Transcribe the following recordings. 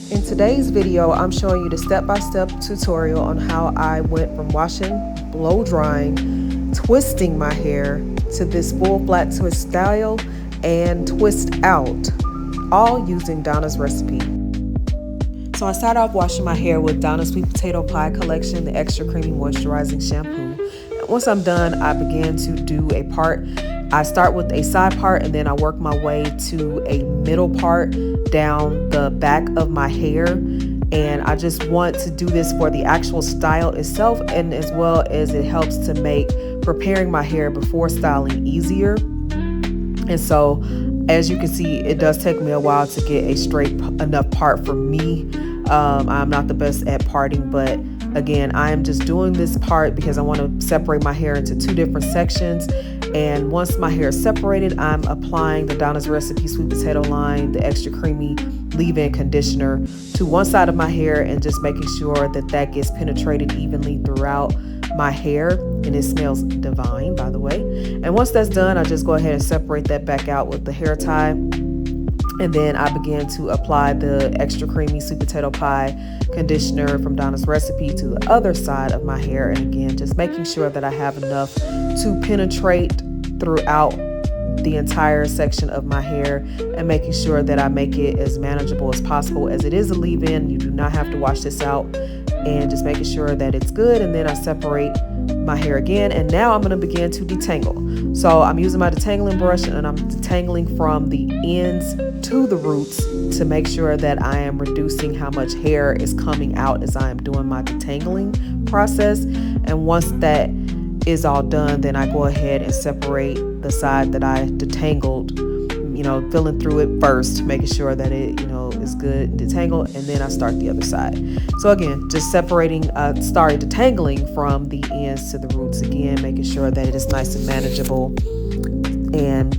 In today's video, I'm showing you the step-by-step tutorial on how I went from washing, blow drying, twisting my hair to this full flat twist style and twist out, all using Donna's recipe. So I start off washing my hair with Donna's Sweet Potato Pie Collection, the extra creamy moisturizing shampoo. And once I'm done, I begin to do a part. I start with a side part and then I work my way to a middle part down the back of my hair. And I just want to do this for the actual style itself, and as well as it helps to make preparing my hair before styling easier. And so as you can see, it does take me a while to get a straight enough part for me. I'm not the best at parting, but again, I am just doing this part because I want to separate my hair into two different sections. And once my hair is separated, I'm applying the Donna's Recipe Sweet Potato line, the extra creamy leave-in conditioner to one side of my hair, and just making sure that that gets penetrated evenly throughout my hair. And it smells divine, by the way. And once that's done, I just go ahead and separate that back out with the hair tie. And then I begin to apply the extra creamy sweet potato pie conditioner from Donna's Recipe to the other side of my hair. And again, just making sure that I have enough to penetrate throughout the entire section of my hair, and making sure that I make it as manageable as possible. As it is a leave-in, you do not have to wash this out, and just making sure that it's good. And then I separate my hair again, and now I'm going to begin to detangle. So I'm using my detangling brush and I'm detangling from the ends to the roots to make sure that I am reducing how much hair is coming out as I am doing my detangling process. And once that is all done, then I go ahead and separate the side that I detangled, filling through it first, making sure that it, is good and detangled, and then I start the other side. So again, just started detangling from the ends to the roots again, making sure that it is nice and manageable. And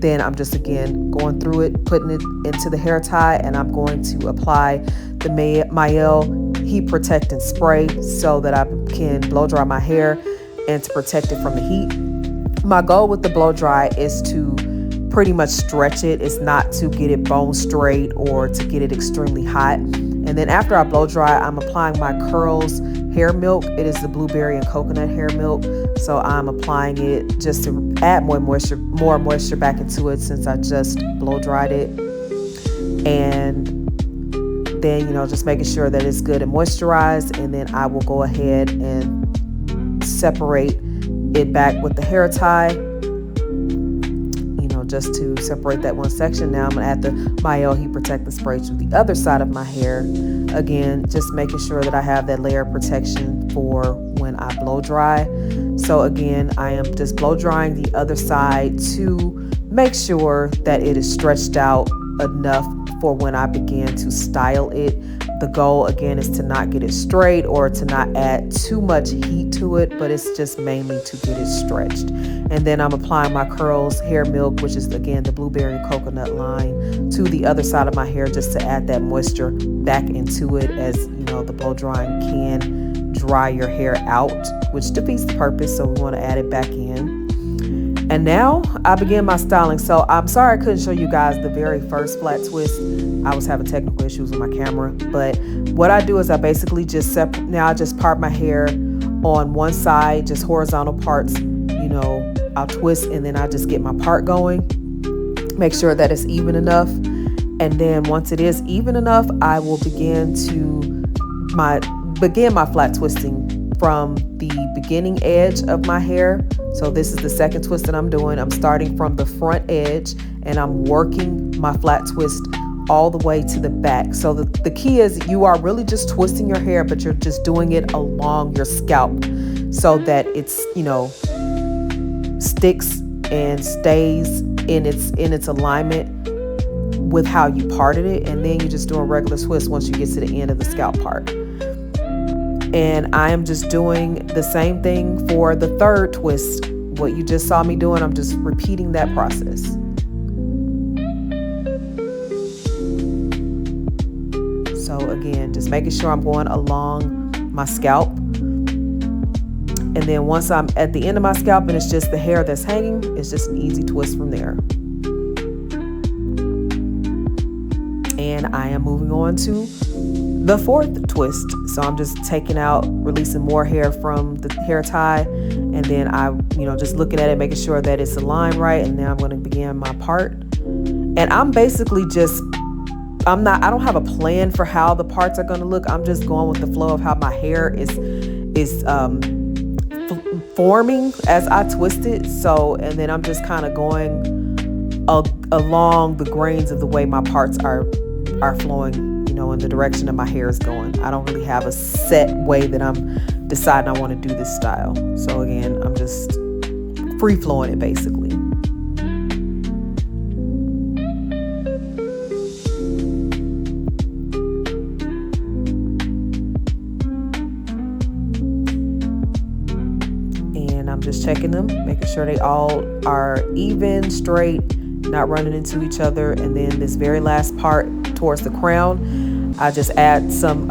then I'm just again going through it, putting it into the hair tie, and I'm going to apply the Mayel heat protectant spray so that I can blow dry my hair and to protect it from the heat. My goal with the blow dry is to pretty much stretch it. It's not to get it bone straight or to get it extremely hot. And then after I blow dry, I'm applying my Curls hair milk. It is the blueberry and coconut hair milk. So I'm applying it just to add more moisture back into it, since I just blow dried it. And then, just making sure that it's good and moisturized. And then I will go ahead and separate it back with the hair tie, just to separate that one section. Now I'm going to add the Mayel heat protectant spray to the other side of my hair. Again, just making sure that I have that layer of protection for when I blow dry. So again, I am just blow drying the other side to make sure that it is stretched out enough for when I begin to style it. The goal again is to not get it straight or to not add too much heat to it, but it's just mainly to get it stretched. And then I'm applying my Curls hair milk, which is again the blueberry and coconut line, to the other side of my hair, just to add that moisture back into it, as the blow drying can dry your hair out, which defeats the purpose, so we want to add it back in. And now I begin my styling. So I'm sorry I couldn't show you guys the very first flat twist. I was having technical issues with my camera. But what I do is I basically just I just part my hair on one side, just horizontal parts. I'll twist and then I just get my part going. Make sure that it's even enough. And then once it is even enough, I will begin my flat twisting from the beginning edge of my hair. So this is the second twist that I'm doing. I'm starting from the front edge and I'm working my flat twist all the way to the back. So the key is you are really just twisting your hair, but you're just doing it along your scalp so that it's, sticks and stays in its alignment with how you parted it. And then you just do a regular twist once you get to the end of the scalp part. And I am just doing the same thing for the third twist. What you just saw me doing, I'm just repeating that process. So again, just making sure I'm going along my scalp. And then once I'm at the end of my scalp and it's just the hair that's hanging, it's just an easy twist from there. And then I am moving on to the fourth twist. So I'm just taking out, releasing more hair from the hair tie, and then I, just looking at it, making sure that it's aligned right, and now I'm going to begin my part. And I'm basically I don't have a plan for how the parts are going to look. I'm just going with the flow of how my hair is forming as I twist it. So, and then I'm just kind of going along the grains of the way my parts are flowing, in the direction that my hair is going. I don't really have a set way that I'm deciding I want to do this style. So again, I'm just free flowing it basically. And I'm just checking them, making sure they all are even, straight, not running into each other. And then this very last part towards the crown, I just add some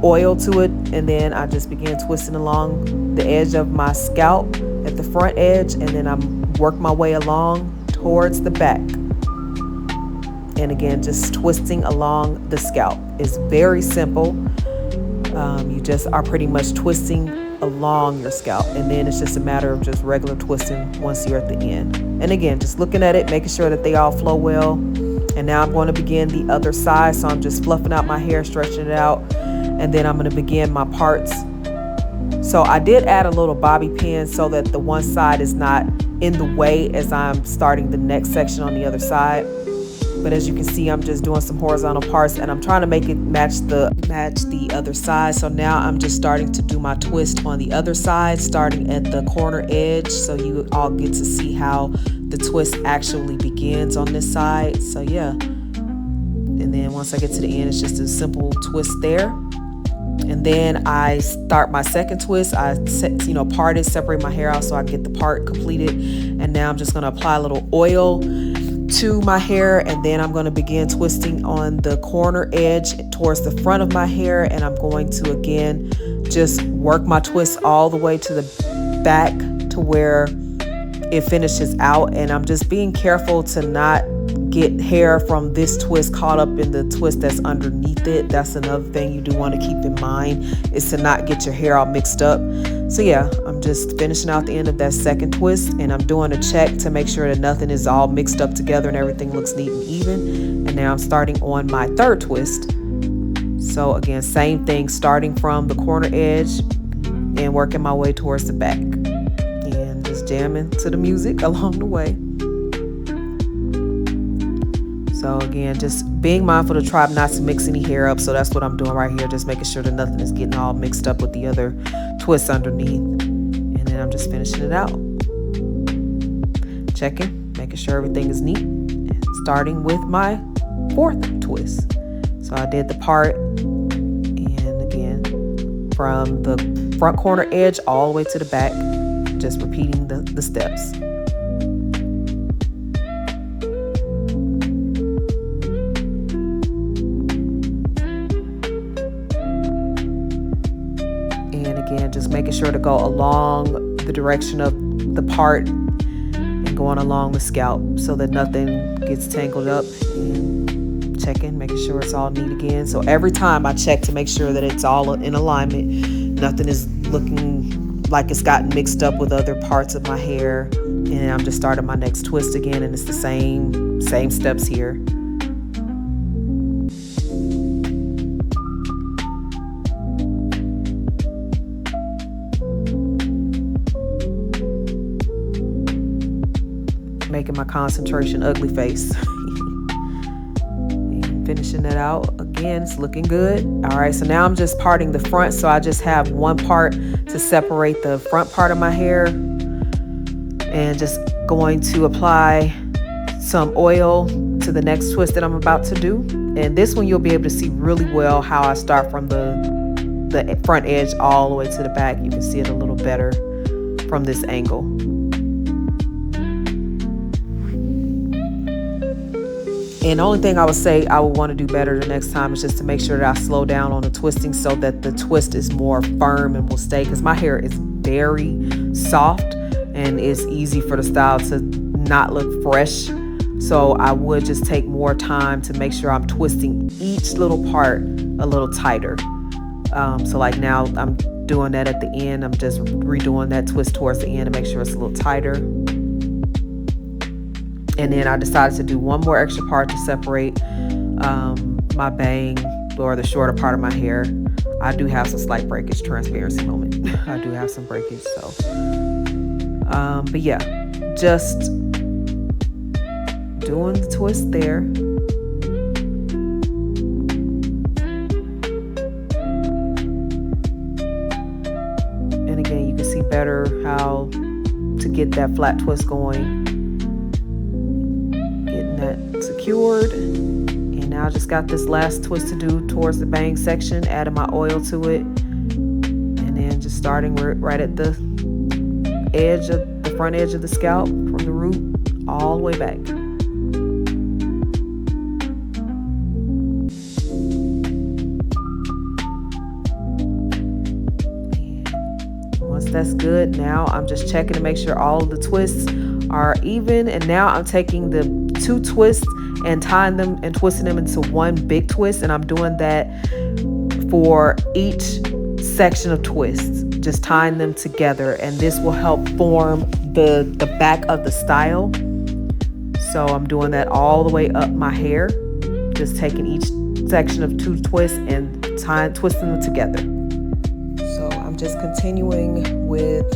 oil to it, and then I just begin twisting along the edge of my scalp at the front edge, and then I work my way along towards the back. And again, just twisting along the scalp. It's very simple. You just are pretty much twisting along your scalp, and then it's just a matter of just regular twisting once you're at the end. And again, just looking at it, making sure that they all flow well. And now I'm going to begin the other side. So I'm just fluffing out my hair, stretching it out, and then I'm going to begin my parts. So I did add a little bobby pin so that the one side is not in the way as I'm starting the next section on the other side. But as you can see, I'm just doing some horizontal parts, and I'm trying to make it match the other side. So now I'm just starting to do my twist on the other side, starting at the corner edge, so you all get to see how the twist actually begins on this side. So yeah, and then once I get to the end, it's just a simple twist there. And then I start my second twist. I part it, separate my hair out so I get the part completed. And now I'm just going to apply a little oil to my hair, and then I'm going to begin twisting on the corner edge towards the front of my hair, and I'm going to again just work my twist all the way to the back to where it finishes out. And I'm just being careful to not get hair from this twist caught up in the twist that's underneath it. That's another thing you do want to keep in mind, is to not get your hair all mixed up. So yeah, I'm just finishing out the end of that second twist, and I'm doing a check to make sure that nothing is all mixed up together and everything looks neat and even. And now I'm starting on my third twist. So again, same thing, starting from the corner edge and working my way towards the back, and just jamming to the music along the way. So again, just being mindful to try not to mix any hair up. So that's what I'm doing right here, just making sure that nothing is getting all mixed up with the other twists underneath. And then I'm just finishing it out. Checking, making sure everything is neat. And starting with my fourth twist. So I did the part, and again, from the front corner edge all the way to the back, just repeating the steps. Again, just making sure to go along the direction of the part and going along the scalp so that nothing gets tangled up, and checking, making sure it's all neat again. So every time I check to make sure that it's all in alignment, nothing is looking like it's gotten mixed up with other parts of my hair. And I'm just starting my next twist again, and it's the same steps here. Making my concentration ugly face. And finishing it out. Again, it's looking good. All right, so now I'm just parting the front. So I just have one part to separate the front part of my hair, and just going to apply some oil to the next twist that I'm about to do. And this one you'll be able to see really well how I start from the front edge all the way to the back. You can see it a little better from this angle. And the only thing I would say I would want to do better the next time is just to make sure that I slow down on the twisting so that the twist is more firm and will stay, because my hair is very soft and it's easy for the style to not look fresh So I would just take more time to make sure I'm twisting each little part a little tighter. So like now I'm doing that at the end. I'm just redoing that twist towards the end to make sure it's a little tighter. And then I decided to do one more extra part to separate my bang, or the shorter part of my hair. I do have some slight breakage, transparency moment. I do have some breakage, so. But yeah, just doing the twist there. And again, you can see better how to get that flat twist going. Getting that secured. And now I just got this last twist to do towards the bang section, adding my oil to it. And then just starting right at the edge of the front edge of the scalp, from the root all the way back. That's good. Now I'm just checking to make sure all of the twists are even, and now I'm taking the 2 twists and tying them and twisting them into one big twist, and I'm doing that for each section of twists, just tying them together, and this will help form the back of the style. So I'm doing that all the way up my hair, just taking each section of 2 twists and twisting them together. Just continuing with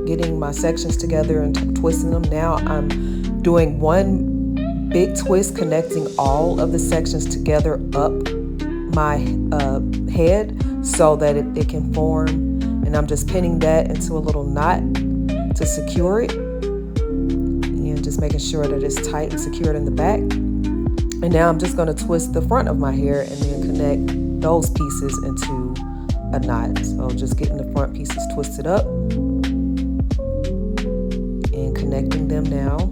getting my sections together and twisting them. Now I'm doing one big twist connecting all of the sections together up my head so that it can form, and I'm just pinning that into a little knot to secure it, and just making sure that it's tight and secured in the back. And now I'm just going to twist the front of my hair and then connect those pieces into a knot. So just getting the front pieces twisted up and connecting them now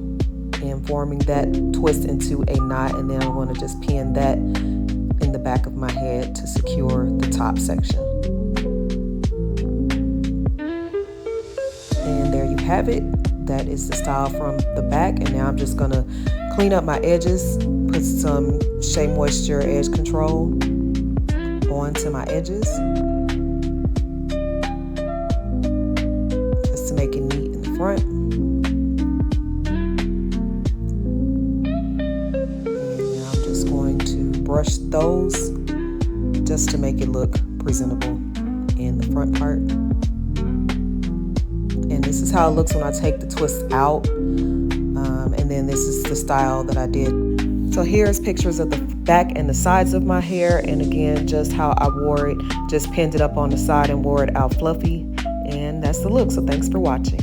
and forming that twist into a knot, and then I'm going to just pin that in the back of my head to secure the top section. And there you have it. That is the style from the back. And now I'm just going to clean up my edges, put some Shea Moisture edge control onto my edges, make it neat in the front. And now I'm just going to brush those just to make it look presentable in the front part. And this is how it looks when I take the twist out. And then this is the style that I did. So here's pictures of the back and the sides of my hair. And again, just how I wore it. Just pinned it up on the side and wore it out fluffy. And that's the look. So thanks for watching.